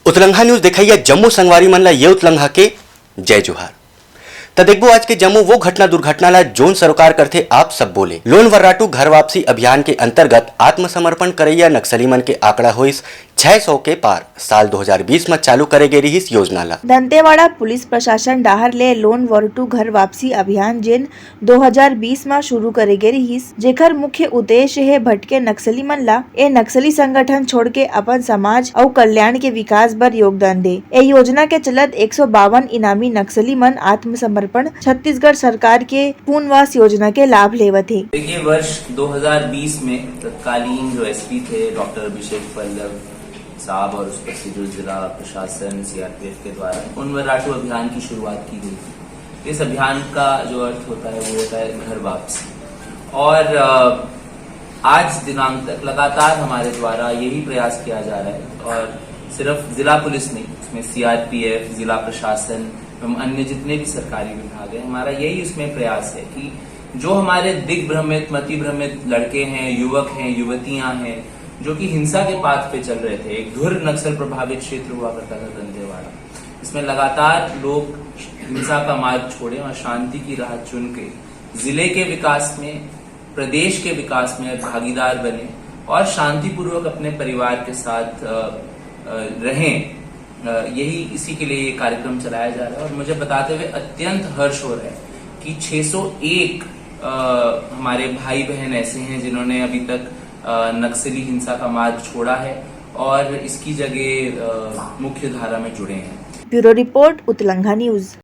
उतलंघा news दिखाइए जम्मू संगवारी मन ला ये उतलंघा के जय जोहार। त देखबो आज के जम्मू वो घटना दुर्घटना ला जोन सरोकार करते आप सब बोले। लोन वर्राटू घर वापसी अभियान के अंतर्गत आत्मसमर्पण करैया नक्सली मन के आंकड़ा होइस 600 के पार। साल 2020 में चालू करे गई रही इस योजना ला। दंतेवाड़ा पुलिस प्रशासन डाहर ले लोन वर्राटू घर वापसी अभियान जेन 2020 में शुरू करे गई रही, जेकर मुख्य उद्देश्य है भटके नक्सली मन ला ए नक्सली संगठन छोड़ के अपन समाज और कल्याण के विकास बर योगदान दे। ए योजना के चलत 152 इनामी नक्सली मन आत्मसमर्पण छत्तीसगढ़ सरकार के पुनर्वास योजना के लाभ लेवत है। देखिए, वर्ष 2020 में तत्कालीन जो एसपी थे डॉक्टर अभिषेक पल्लव साहब और उस पर से जो जिला प्रशासन सीआरपीएफ के द्वारा उन वर्राटू अभियान की शुरुआत की गई थी। इस अभियान का जो अर्थ होता है वो होता है घर वापसी, और आज दिनांक तक लगातार हमारे द्वारा यही प्रयास किया जा रहा है। और सिर्फ जिला पुलिस नहीं, उसमें सीआरपीएफ, जिला प्रशासन एवं अन्य जितने भी सरकारी विभाग है, हमारा यही उसमें प्रयास है कि जो हमारे दिग्भ्रमित मतिभ्रमित लड़के हैं, युवक हैं, युवतियां हैं, जो कि हिंसा के पाथ पे चल रहे थे। एक धुर नक्सल प्रभावित क्षेत्र हुआ करता था दंतेवाड़ा, इसमें लगातार लोग हिंसा का मार्ग छोड़े और शांति की राह चुन के जिले के विकास में, प्रदेश के विकास में भागीदार बने और शांतिपूर्वक अपने परिवार के साथ रहें। यही इसी के लिए ये कार्यक्रम चलाया जा रहा है। और मुझे बताते हुए अत्यंत हर्ष हो रहा है कि 601 हमारे भाई बहन ऐसे हैं जिन्होंने अभी तक नक्सली हिंसा का मार्ग छोड़ा है और इसकी जगह मुख्य धारा में जुड़े हैं। Bureau report Utlangha news.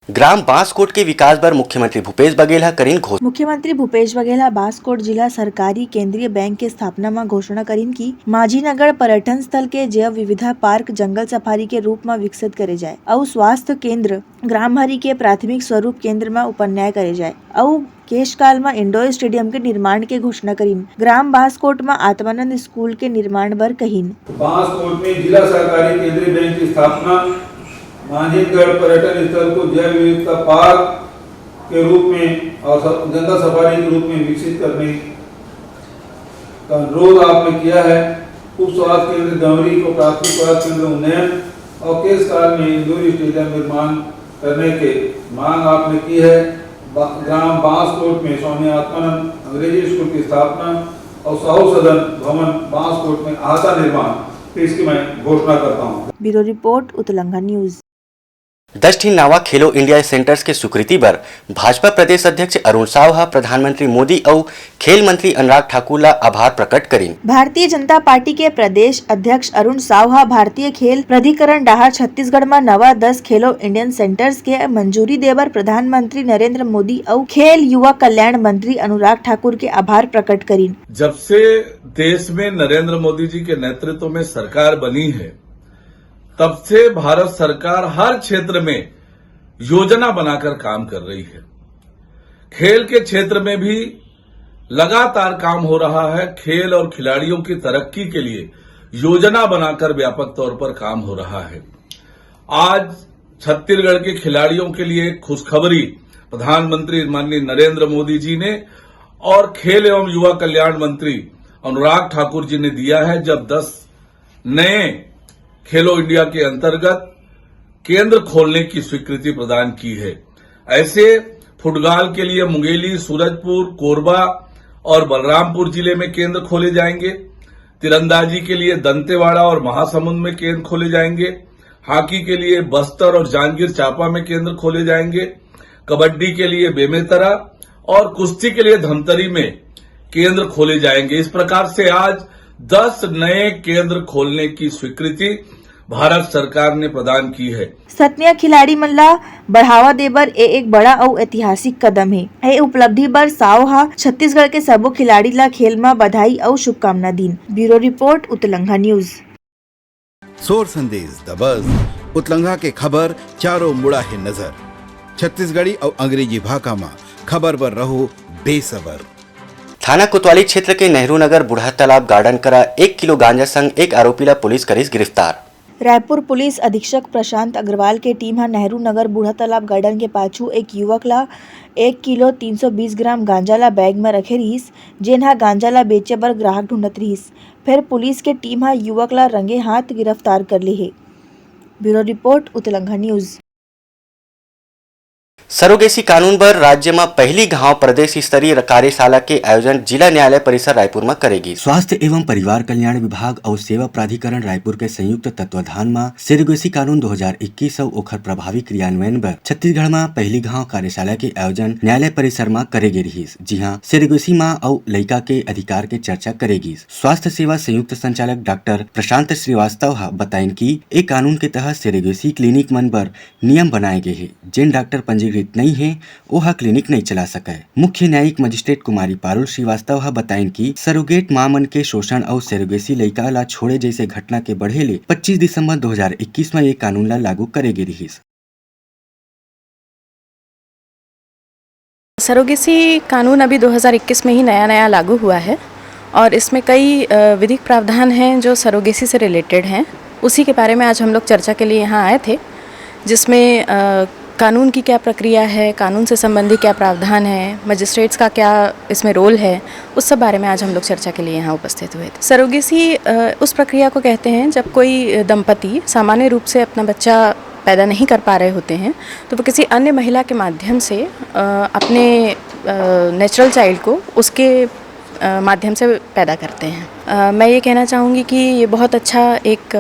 ग्राम बांसकोट के विकास पर मुख्यमंत्री भूपेश बघेल करीन घोषणा। मुख्यमंत्री भूपेश बघेल बांसकोट जिला सरकारी केंद्रीय बैंक के स्थापना में घोषणा करीन की माझीनगर पर्यटन स्थल के जैव विविधता पार्क जंगल सफारी के रूप में विकसित करे जाए और स्वास्थ्य केंद्र ग्रामहरी के प्राथमिक स्वरूप केंद्र में उपन्याय करे जाए और केशकाल में इंडोर स्टेडियम के निर्माण के घोषणा करीन। ग्राम बांसकोट में आत्मानंद स्कूल के निर्माण बर कहीन। बांसकोट में जिला सरकारी केंद्रीय बैंक की स्थापना, माझीनगर पर्यटन स्थल को जैव विविधता पार्क के रूप में और जंगल सफारी के रूप में विकसित करने का अनुरोध आपने किया है। उप स्वास्थ्य केंद्र गंवरी को प्राथमिक स्वास्थ्य केंद्र उन्नयन और केशकाल में इंडोर स्टेडियम निर्माण करने के मांग आपने की है। ग्राम बांसकोट में स्वामी आत्मानंद अंग्रेजी स्कूल की स्थापना और साहू सदन भवन बांसकोट में आशा निर्माण, इसकी मैं घोषणा करता हूँ। Bureau report Utlangha news. 10 नावा खेलो इंडिया सेंटर्स के स्वीकृति पर भाजपा प्रदेश अध्यक्ष अरुण साव प्रधानमंत्री मोदी और खेल मंत्री अनुराग ठाकुर ला आभार प्रकट करीन। भारतीय जनता पार्टी के प्रदेश अध्यक्ष अरुण साव भारतीय खेल प्राधिकरण डाहर छत्तीसगढ़ में नवा 10 खेलो इंडियन सेंटर्स के मंजूरी देवर प्रधानमंत्री नरेंद्र मोदी और खेल युवा कल्याण मंत्री अनुराग ठाकुर के आभार प्रकट करीन। जब से देश में नरेंद्र मोदी जी के नेतृत्व में सरकार बनी है, तब से भारत सरकार हर क्षेत्र में योजना बनाकर काम कर रही है। खेल के क्षेत्र में भी लगातार काम हो रहा है। खेल और खिलाड़ियों की तरक्की के लिए योजना बनाकर व्यापक तौर पर काम हो रहा है। आज छत्तीसगढ़ के खिलाड़ियों के लिए खुशखबरी प्रधानमंत्री माननीय नरेंद्र मोदी जी ने और खेल एवं युवा कल्याण मंत्री अनुराग ठाकुर जी ने दिया है, जब 10 नए खेलो इंडिया के अंतर्गत केंद्र खोलने की स्वीकृति प्रदान की है। ऐसे फुटबॉल के लिए मुंगेली, सूरजपुर, कोरबा और बलरामपुर जिले में केंद्र खोले जाएंगे। तीरंदाजी के लिए दंतेवाड़ा और महासमुंद में केंद्र खोले जाएंगे। हॉकी के लिए बस्तर और जांजगीर चांपा में केंद्र खोले जाएंगे। कबड्डी के लिए बेमेतरा और कुश्ती के लिए धमतरी में केंद्र खोले जाएंगे। इस प्रकार से आज 10 नए केंद्र खोलने की स्वीकृति भारत सरकार ने प्रदान की है। सतनिया खिलाड़ी मन ला बढ़ावा देबर एक बड़ा और ऐतिहासिक कदम है। ये उपलब्धि बर साव छत्तीसगढ़ के सबो खिलाड़ी ला खेल में बधाई और शुभकामना दीन। Bureau report Utlangha news. Soar Sandesh the buzz उतलंघा के खबर चारों मुड़ा है नजर। छत्तीसगढ़ी और अंग्रेजी भाषा में खबर पर रहो बेसबर। थाना कोतवाली क्षेत्र के नेहरू नगर बूढ़ा तालाब गार्डन करा 1 किलो गांजा संग एक आरोपी ला पुलिस करीस गिरफ्तार। रायपुर पुलिस अधीक्षक प्रशांत अग्रवाल के टीम नेहरू नगर बूढ़ा तालाब गार्डन के पाछू एक युवक ला 1 किलो 320 ग्राम गांजा ला बैग में रखे रहीस, जेन हा गांजा ला बेचे बर ग्राहक ढूंढत रहीस। फिर पुलिस के टीम हा युवक ला रंगे हाथ गिरफ्तार कर ली है। Bureau report Utlangha news. Surrogacy कानून पर राज्य में पहली गांव प्रदेश स्तरीय कार्यशाला के आयोजन जिला न्यायालय परिसर रायपुर में करेगी। स्वास्थ्य एवं परिवार कल्याण विभाग और सेवा प्राधिकरण रायपुर के संयुक्त तत्वाधान में सरोगेसी कानून 2021 और ओखर प्रभावी क्रियान्वयन पर छत्तीसगढ़ में पहली गांव कार्यशाला के आयोजन न्यायालय परिसर में करेगी रही। जी हाँ, सरोगेसी माँ और लड़का के अधिकार के चर्चा करेगी। स्वास्थ्य सेवा संयुक्त संचालक डॉक्टर प्रशांत श्रीवास्तव बताइन की एक कानून के तहत सरोगेसी क्लिनिक मन पर नियम बनाए गए हैं। जिन डॉक्टर पंजीकृत नहीं है वह क्लिनिक नहीं चला सके। मुख्य न्यायिक मजिस्ट्रेट कुमारी पारुल श्रीवास्तव बताइन की सरोगेट मां मन के शोषण और सरोगेसी लड़का ला छोड़े जैसे घटना के बढ़ेले 25 दिसंबर 2021 में ये कानून ला लागू करेगी रही। सरोगेसी कानून अभी 2021 में ही नया लागू हुआ है और इसमें कई विधिक प्रावधान हैं जो सरोगेसी से रिलेटेड हैं। उसी के बारे में आज हम लोग चर्चा के लिए यहाँ आए थे, जिसमें कानून की क्या प्रक्रिया है, कानून से संबंधी क्या प्रावधान है, मजिस्ट्रेट्स का क्या इसमें रोल है, उस सब बारे में आज हम लोग चर्चा के लिए यहाँ उपस्थित हुए थे। सरोगेसी उस प्रक्रिया को कहते हैं जब कोई दंपति सामान्य रूप से अपना बच्चा पैदा नहीं कर पा रहे होते हैं तो वो किसी अन्य महिला के माध्यम से अपने नेचुरल चाइल्ड को उसके माध्यम से पैदा करते हैं। मैं ये कहना चाहूँगी कि ये बहुत अच्छा एक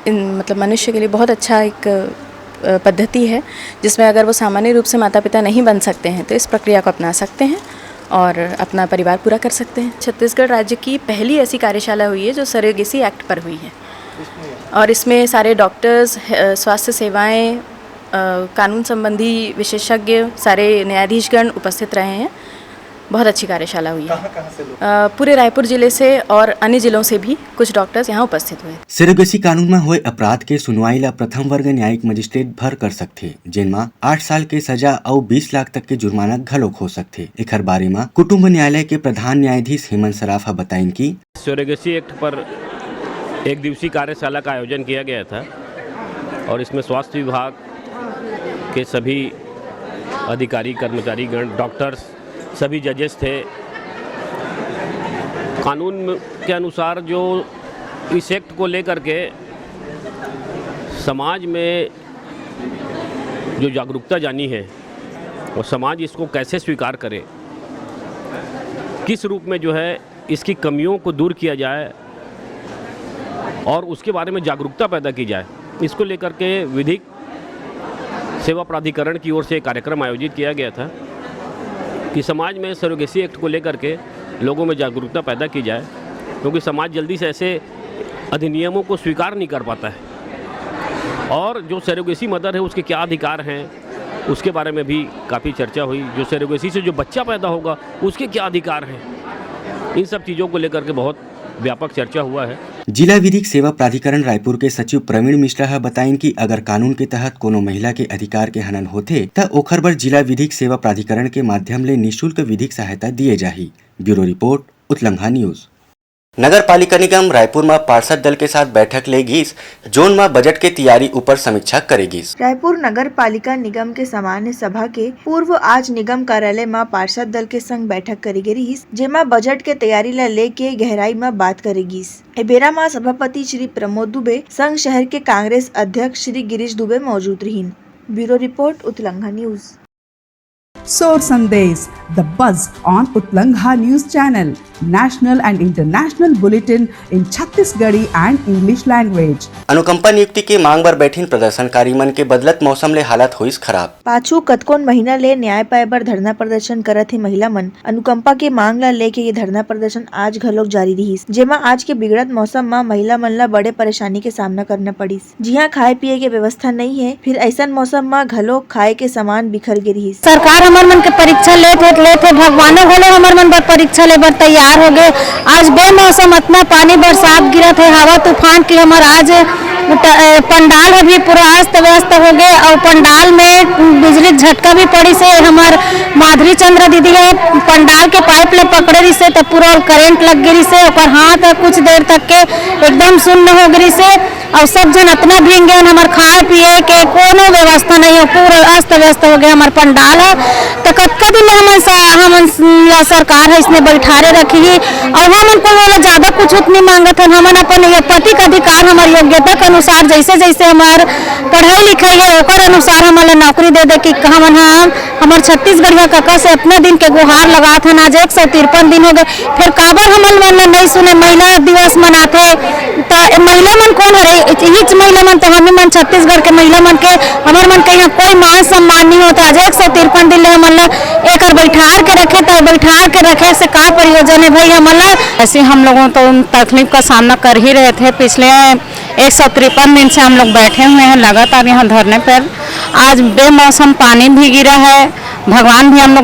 मतलब मनुष्य के लिए बहुत अच्छा एक पद्धति है, जिसमें अगर वो सामान्य रूप से माता पिता नहीं बन सकते हैं तो इस प्रक्रिया को अपना सकते हैं और अपना परिवार पूरा कर सकते हैं। छत्तीसगढ़ राज्य की पहली ऐसी कार्यशाला हुई है जो सरोगेसी एक्ट पर हुई है और इसमें सारे डॉक्टर्स, स्वास्थ्य सेवाएं, कानून संबंधी विशेषज्ञ, सारे न्यायाधीशगण उपस्थित रहे हैं। बहुत अच्छी कार्यशाला हुई है। पूरे रायपुर जिले से और अन्य जिलों से भी कुछ डॉक्टर्स यहाँ उपस्थित हुए। सरोगेसी कानून में हुए अपराध के सुनवाई ला प्रथम वर्ग न्यायिक मजिस्ट्रेट भर कर सकते, जिनमें 8 साल के सजा और 20 लाख तक के जुर्माना घलोक हो सकते। एकर बारे में कुटुंब न्यायालय के प्रधान न्यायाधीश हेमंत सराफ बताइन की सरोगेसी एक्ट पर एक दिवसीय कार्यशाला का आयोजन किया गया था और इसमें स्वास्थ्य विभाग के सभी अधिकारी, कर्मचारी गण, डॉक्टर्स, सभी जजेस थे। कानून के अनुसार जो इस एक्ट को लेकर के समाज में जो जागरूकता जानी है और समाज इसको कैसे स्वीकार करे, किस रूप में जो है इसकी कमियों को दूर किया जाए और उसके बारे में जागरूकता पैदा की जाए, इसको लेकर के विधिक सेवा प्राधिकरण की ओर से एक कार्यक्रम आयोजित किया गया था कि समाज में सरोगेसी एक्ट को लेकर के लोगों में जागरूकता पैदा की जाए, क्योंकि समाज जल्दी से ऐसे अधिनियमों को स्वीकार नहीं कर पाता है। और जो सरोगेसी मदर है उसके क्या अधिकार हैं उसके बारे में भी काफ़ी चर्चा हुई। जो सरोगेसी से जो बच्चा पैदा होगा उसके क्या अधिकार हैं, इन सब चीज़ों को लेकर के बहुत व्यापक चर्चा हुआ है। जिला विधिक सेवा प्राधिकरण रायपुर के सचिव प्रवीण मिश्रा बताइन कि अगर कानून के तहत कोनो महिला के अधिकार के हनन होते त ओखर बर जिला विधिक सेवा प्राधिकरण के माध्यम ले निःशुल्क विधिक सहायता दिए जाही। Bureau report Utlangha news. नगर पालिका निगम रायपुर में पार्षद दल के साथ बैठक लेगी, जोन में बजट के तैयारी ऊपर समीक्षा करेगी। रायपुर नगर पालिका निगम के सामान्य सभा के पूर्व आज निगम कार्यालय में पार्षद दल के संग बैठक करेगी रही, जेमा बजट के तैयारी ला लेके गहराई में बात करेगी। बेरा में सभापति श्री प्रमोद दुबे, संघ शहर के कांग्रेस अध्यक्ष श्री गिरीश दुबे मौजूद रही। Bureau report Utlangha news. Soar Sandesh, the buzz on Utlangha News Channel, national and international bulletin in Chhattisgarhi and English language. अनुकंपा नियुक्ति के मांग पर बैठीन प्रदर्शनकारी मन के बदलत मौसम ले हालत हुई खराब। पाछू कतकोन महीना ले न्याय पाए बर धरना प्रदर्शन करत है महिला मन। अनुकंपा के मांग ला लेके ये धरना प्रदर्शन आज घलोक जारी रही, जेमा आज के बिगड़त मौसम में महिला मन ला बड़े परेशानी के सामना करना पड़ी। जिहाँ खाए पिए के व्यवस्था नहीं है, फिर ऐसा मौसम में घलोक खाए के सामान बिखर गे रही। सरकार हमार मन के परीक्षा लेते भगवानों घलो हमार मन पर परीक्षा ले बर तैयार हो गए। आज बेमौसम इतना पानी बरसात गिरत है, हवा तूफान की हमार आज पंडाल अभी पूरा अस्त व्यस्त हो गए और पंडाल में बिजली झटका भी पड़ी से हमार माधुरी चंद्र दीदी है पंडाल के पाइप ले पकड़े रही से तो पूरा करंट लग गई से और हाथ कुछ देर तक के एकदम सुन्न हो गई से और सब जन इतना भीग गए हमारे खाए पिए के कोनो व्यवस्था नहीं हो पूरा अस्त व्यस्त हो गया हमारे पंडाल है तो कतका दिन हम सरकार है इसने बैठारे रखी और हम उनको बोला ज्यादा कुछ उतनी मांगत है हम अपन पति का अधिकार हमारी योग्यता के अनुसार जैसे जैसे हमार पढ़ाई लिखाई है ओकर अनुसार हमारे नौकरी दे दे कि हमारे छत्तीसगढ़िया काका से अपने दिन के गुहार लगा था आज 153 दिन हो गए फिर काबर हमन मन नहीं सुने महिला दिवस मनाते तो महिला मन कौन है हिच महिला मन तो हम मन छत्तीसगढ़ के महिला मन के हमारे मन के यहाँ कोई मान सम्मान नहीं होता आज 153 दिन हमन एक बैठार के रखे तो बैठार के रखे से का प्रयोजन है भाई हमन ऐसे हम लोगों तो तकलीफ का सामना कर ही रहे थे पिछले 153 दिन से हम लोग बैठे हुए हैं लगातार यहाँ धरने पर आज बेमौसम पानी भी गिरा है भगवान भी हम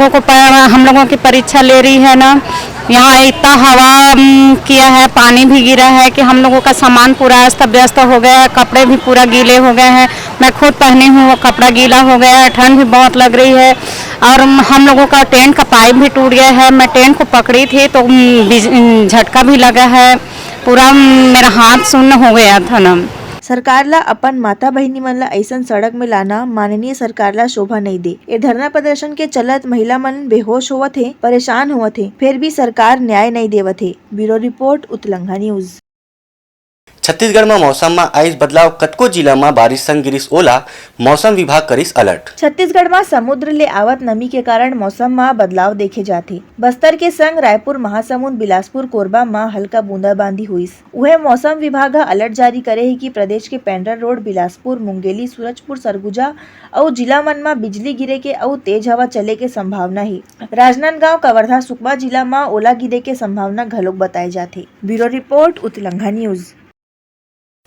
लोगों की परीक्षा ले रही है ना यहाँ इतना हवा किया है पानी भी गिरा है कि हम लोगों का सामान पूरा अस्त व्यस्त हो गया है कपड़े भी पूरा गीले हो गए हैं मैं खुद पहनी हूँ वो कपड़ा गीला हो गया है ठंड भी बहुत लग रही है और हम लोगों का टेंट का पाइप भी टूट गया है मैं टेंट को पकड़ी थी तो झटका भी लगा है पूरा मेरा हाथ सुन्न हो गया था ना सरकार ला अपन माता बहिनी मन ला ऐसन सड़क में लाना माननीय सरकार ला शोभा नहीं दे ये धरना प्रदर्शन के चलत महिला मन बेहोश होवत थे परेशान होवत थे फिर भी सरकार न्याय नहीं देवत थे bureau report Utlangha news. Chhattisgarh में मौसम में आइस बदलाव कतको जिला में बारिश संग गिरिस ओला मौसम विभाग करिस अलर्ट। छत्तीसगढ़ में समुद्र ले आवत नमी के कारण मौसम में बदलाव देखे जाथे बस्तर के संग रायपुर महासमुंद बिलासपुर कोरबा में हल्का बूंदाबांदी हुईस उहे मौसम विभाग अलर्ट जारी करे है कि प्रदेश के पेंड्रा रोड बिलासपुर मुंगेली सूरजपुर सरगुजा और जिला मन में बिजली गिरे के और तेज हवा चले के संभावना है राजनांदगांव कवर्धा सुकमा जिला में ओला गिरे के संभावना घलोक बताए जाथे। Bureau report Utlangha news.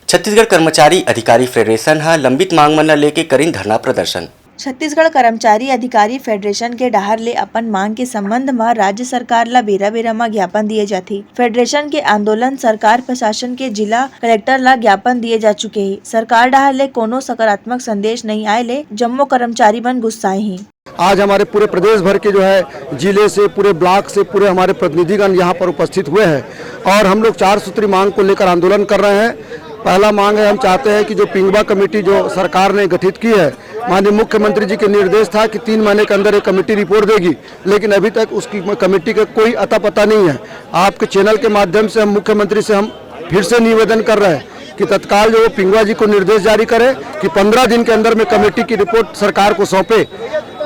Chhattisgarh कर्मचारी अधिकारी फेडरेशन हा लंबित मांग मन लेके करीन धरना प्रदर्शन। छत्तीसगढ़ कर्मचारी अधिकारी फेडरेशन के डाहर ले अपन मांग के संबंध में राज्य सरकार ला बेरा बेरा में ज्ञापन दिए जाथे। फेडरेशन के आंदोलन सरकार प्रशासन के जिला कलेक्टर ला ज्ञापन दिए जा चुके हैं। सरकार डाहर ले कोनो सकारात्मक संदेश नहीं आए ले जम्मो कर्मचारी मन गुस्साए हैं। आज हमारे पूरे प्रदेश भर के जो है जिले से पूरे ब्लॉक से पूरे हमारे प्रतिनिधिगण यहाँ पर उपस्थित हुए हैं और हम लोग 4 सूत्री मांग को लेकर आंदोलन कर रहे हैं। पहला मांग है हम चाहते हैं कि जो पिंगबा कमेटी जो सरकार ने गठित की है माननीय मुख्यमंत्री जी के निर्देश था कि 3 महीने के अंदर एक कमेटी रिपोर्ट देगी लेकिन अभी तक उसकी कमेटी का कोई अता पता नहीं है। आपके चैनल के माध्यम से हम मुख्यमंत्री से हम फिर से निवेदन कर रहे हैं कि तत्काल जो पिंगबा जी को निर्देश जारी करे कि 15 दिन के अंदर में कमेटी की रिपोर्ट सरकार को सौंपे।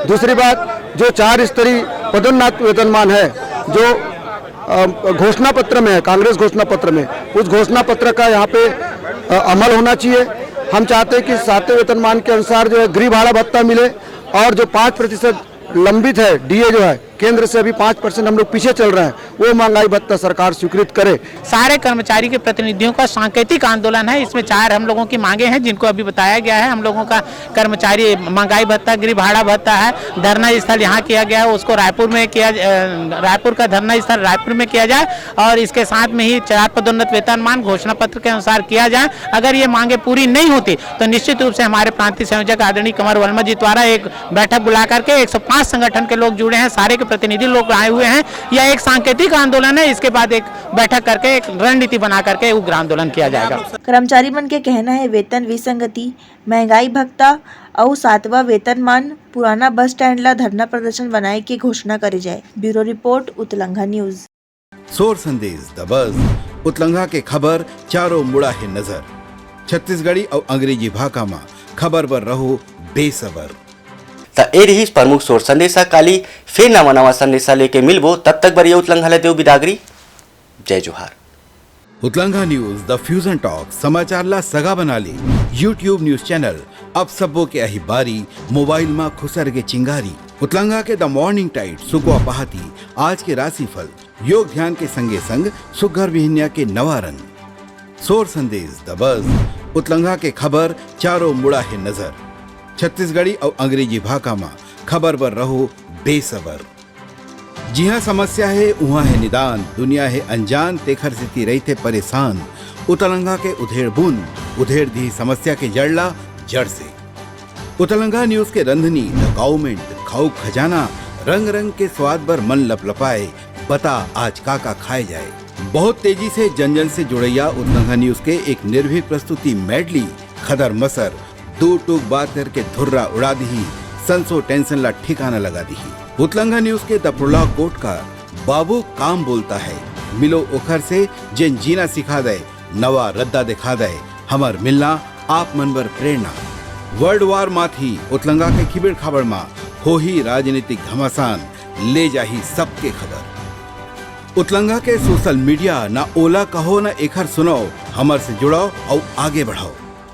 दूसरी बात जो 4 स्तरीय पदोन्नत वेतनमान है जो घोषणा पत्र में है कांग्रेस घोषणा पत्र में उस घोषणा पत्र का यहाँ पे अमल होना चाहिए। हम चाहते हैं कि 7वें वेतनमान के अनुसार जो है गृह भाड़ा भत्ता मिले और जो 5% लंबित है डीए जो है केंद्र से अभी 5% हम लोग पीछे चल रहे हैं वो महंगाई भत्ता सरकार स्वीकृत करे। सारे कर्मचारी के प्रतिनिधियों का सांकेतिक आंदोलन है। इसमें 4 हम लोगों की मांगे हैं जिनको अभी बताया गया है। हम लोगों का कर्मचारी महंगाई भत्ता गृह भाड़ा भत्ता है। धरना स्थल यहाँ किया गया है उसको रायपुर में किया रायपुर का धरना स्थल रायपुर में किया जाए और इसके साथ में ही 4 पदोन्नत वेतनमान घोषणा पत्र के अनुसार किया जाए। अगर ये मांगे पूरी नहीं होती तो निश्चित रूप से हमारे प्रांतीय संयोजक आदरणीय कंवर वर्मा जी द्वारा एक बैठक बुला करके 105 संगठन के लोग जुड़े हैं सारे प्रतिनिधि लोग आए हुए हैं। यह एक सांकेतिक आंदोलन है। इसके बाद एक बैठक करके एक रणनीति बना करके उग्र आंदोलन किया जाएगा। कर्मचारी मन के कहना है वेतन विसंगति महंगाई भत्ता और 7वां वेतनमान पुराना बस स्टैंड ला धरना प्रदर्शन बनाए की घोषणा करे जाए। Bureau report Utlangha news. Soar Sandesh the buzz उत्लंघा के खबर चारों मुड़ा है नजर छत्तीसगढ़ी और अंग्रेजी भाषा में खबर पर रहो बेसबर। त ए रही प्रमुख सोर संदेशा काली फिर नवा संदेशा लेके मिलबो तब तक बरिया उत्लंघा ले देव बिदागरी। जय जोहार। उत्लंघा न्यूज द फ्यूजन टॉक समाचार ला सगा बना ली यूट्यूब न्यूज चैनल अब सबो के अही बारी मोबाइल में खुसर के चिंगारी उत्लंघा के द मॉर्निंग टाइट सुगवा पहाती आज के राशिफल योग ध्यान के संगे संग सुघर विहिन्या के नवा रंग सोर संदेश द बज़ उत्लंघा के खबर चारों मुड़ा है नजर छत्तीसगढ़ी और अंग्रेजी भाषा में खबर पर रहो बेसबर। जी हाँ समस्या है वहाँ है निदान दुनिया है अनजान तेखर स्थिति रही थे परेशान उत्लंघा के उधेड़ बुन उधेड़ दी समस्या के जड़ला जड़ से। उतलंगा न्यूज के रंधनी द गवर्नमेंट खाऊ खजाना रंग रंग के स्वाद पर मन लपलपाए, बता आज काका खाए जाए। बहुत तेजी से जन जन से जुड़ैया उतलंगा न्यूज के एक निर्भीक प्रस्तुति मेडली खदर मसर दो टूक बात करके धुर्रा उड़ा दी, संसो टेंशन ला ठिकाना लगा दी। उतलंगा न्यूज के दपुरला कोट का बाबू काम बोलता है, मिलो उखर से जिन जीना सिखा दे, नवा रद्दा दिखा दे, हमार मिलना आप मन बर प्रेरणा। वर्ल्ड वार माथी उतलंगा के खिबड़ खबर मा हो ही राजनीतिक घमासान, ले जाही सबके खबर। उतलंगा के सोशल मीडिया ना ओला कहो ना एखर सुनाओ, हमर से जुड़ाओ और आगे बढ़ाओ।